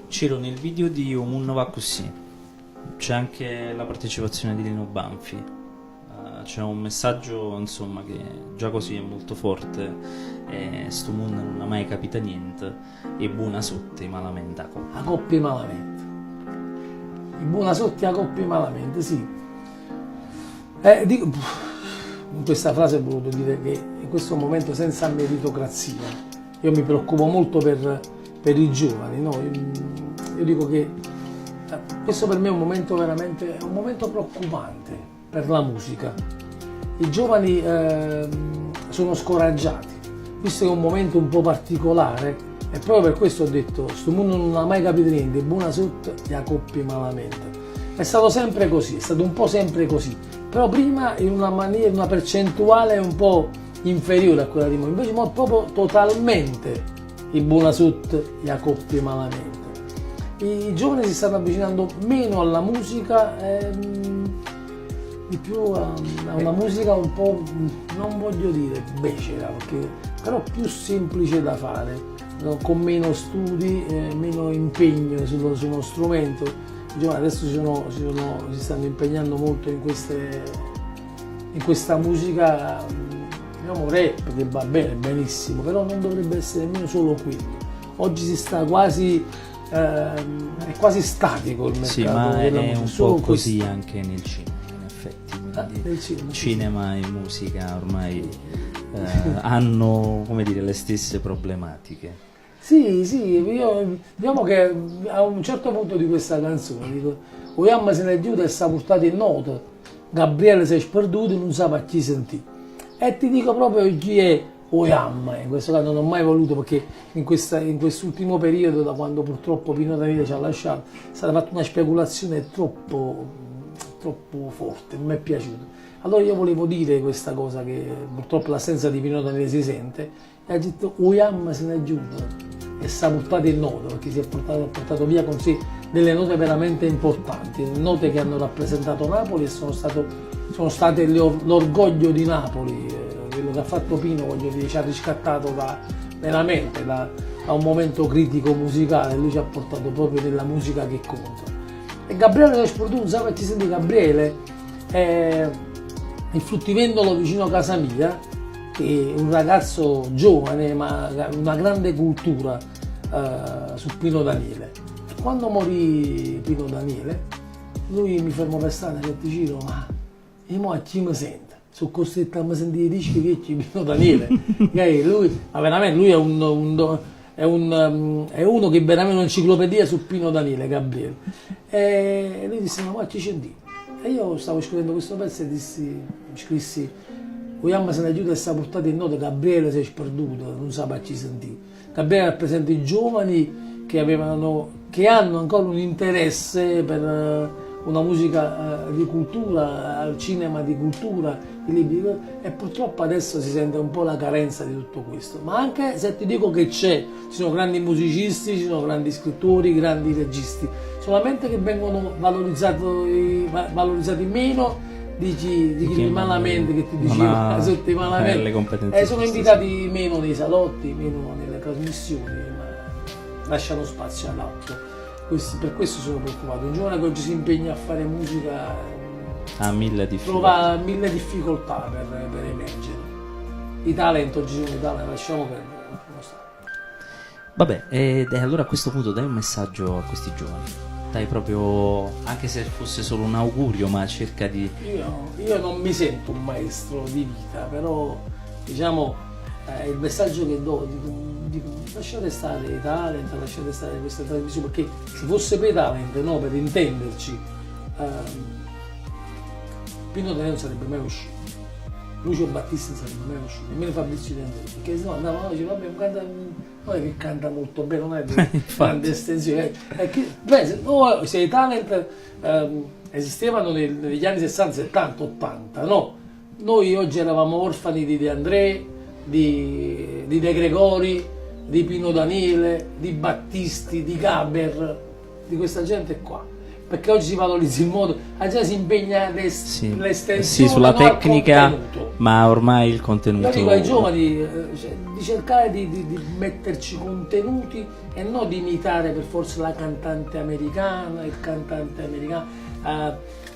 Ciro, nel video di Un va così c'è anche la partecipazione di Lino Banfi. C'è un messaggio, insomma, che già così è molto forte. Sto mondo non ha mai capito niente e buona sotto malamente a coppie malamente. I buona sotto a coppie malamente, sì. In questa frase ho voluto dire che in questo momento senza meritocrazia io mi preoccupo molto per i giovani, no? Io dico che questo per me è un momento veramente preoccupante per la musica. I giovani sono scoraggiati, visto che è un momento un po' particolare, e proprio per questo ho detto: sto mondo non ha mai capito niente, buona sotto e a coppie malamente. È stato sempre così, è stato un po' sempre così, però prima in una maniera, una percentuale un po' inferiore a quella di noi, invece proprio totalmente i buona sotto e a coppie malamente. I giovani si stanno avvicinando meno alla musica, di più a una musica un po', non voglio dire becera, però più semplice da fare, no? Con meno studi, meno impegno su uno strumento. I giovani adesso si stanno impegnando molto in questa musica, diciamo rap, che va bene, benissimo, però non dovrebbe essere nemmeno solo quello. Oggi si sta quasi... è quasi statico il mercato. Sì, ma è un po' così questo. Anche nel cinema, in effetti. Nel cinema e musica ormai hanno, come dire, le stesse problematiche. Sì, diciamo che a un certo punto di questa canzone dico: Oyamma se ne giuda e si è portato in nota, Gabriele si è sperduto e non sa a chi sentì. E ti dico proprio chi è Oyamma, in questo caso non ho mai voluto, perché in quest'ultimo periodo, da quando purtroppo Pino Daniele ci ha lasciato, è stata fatta una speculazione troppo forte, non mi è piaciuto. Allora io volevo dire questa cosa, che purtroppo l'assenza di Pino Daniele si sente, e ha detto Oyamma se ne è giuda e si è portato in nota, perché si è portato via con sé delle note veramente importanti, note che hanno rappresentato Napoli e sono state l'orgoglio di Napoli. Quello che ha fatto Pino, voglio dire, ci ha riscattato veramente da un momento critico musicale. Lui ci ha portato proprio della musica che conta. E Gabriele del Sportun, sai chi senti Gabriele? È il fruttivendolo vicino a casa mia, che è un ragazzo giovane ma una grande cultura su Pino Daniele. E quando morì Pino Daniele, lui mi fermò per strada e mi disse: ma io a chi mi sente? Sono costretto a mi sentire i dischi vecchi di Pino Daniele. Ma veramente lui è uno che è veramente un'enciclopedia su Pino Daniele, Gabriele. E lui disse: ma ci senti? E io stavo scrivendo questo pezzo e scrissi: Oyamma se ne aiuta e si è portato in nota, Gabriele si è sperduto, non sa a chi sentire. Gabriele rappresenta i giovani che hanno ancora un interesse per una musica di cultura, al cinema di cultura, di libri, e purtroppo adesso si sente un po' la carenza di tutto questo. Ma anche se ti dico che ci sono grandi musicisti, ci sono grandi scrittori, grandi registi, solamente che vengono valorizzati meno di chi malamente, che ti diceva sotto malamente, sono invitati meno nei salotti, meno nelle trasmissioni, ma lasciano spazio all'altro. Per questo sono preoccupato. Un giovane che oggi si impegna a fare musica trova mille difficoltà per emergere. I talent oggi sono i talent, lasciamo perdere. Vabbè, e allora a questo punto dai un messaggio a questi giovani. Dai proprio, anche se fosse solo un augurio, ma cerca di... Io non mi sento un maestro di vita, però diciamo il messaggio che do, dico lasciate stare i talent, lasciate stare queste trasmissioni, perché se fosse per i talent, no, per intenderci, Pino Daniele non sarebbe mai uscito, Lucio Battisti non sarebbe mai uscito, nemmeno Fabrizio De André, perché se no andava a dire vabbè, non è che canta molto bene, non è di grande estensione, se i talent esistevano negli anni 60, 70, 80, no, noi oggi eravamo orfani di De André, di De Gregori, di Pino Daniele, di Battisti, di Gaber, di questa gente qua. perché oggi si valorizza il modo, la gente si impegna l'estensione sì, sulla tecnica, contenuto. ma ormai il contenuto... Io dico ai giovani di cercare di metterci contenuti e non di imitare per forza la cantante americana, il cantante americano,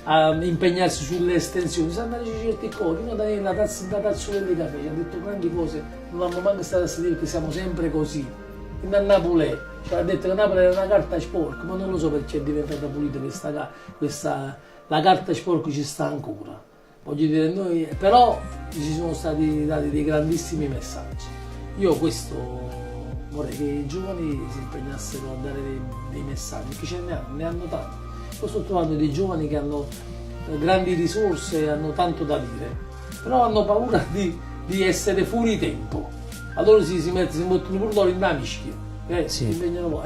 a impegnarsi sulle estensioni, sa andare certi cose. Uno da la tazzuola di caffè ci ha detto grandi cose, non hanno manco stato a sentire perché siamo sempre così. A Napoli, cioè, ha detto che Napoli era una carta sporca, ma non lo so perché è diventata pulita la carta sporca ci sta ancora. Voglio dire, noi, però ci sono stati dati dei grandissimi messaggi. Io questo vorrei che i giovani si impegnassero a dare dei messaggi, che ne hanno tanti. Io sto trovando dei giovani che hanno grandi risorse e hanno tanto da dire, però hanno paura di essere fuori tempo. Allora si mettono pure in una mischia, Sì. si impegnano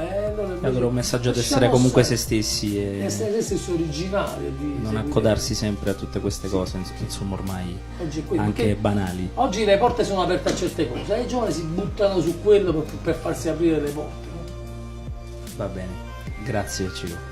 Allora un messaggio ad essere comunque se stessi e essere se stessi originali, non accodarsi sempre a tutte queste cose, insomma ormai anche banali. Oggi le porte sono aperte a certe cose e i giovani si buttano su quello per farsi aprire le porte. No? Va bene, grazie Ciro.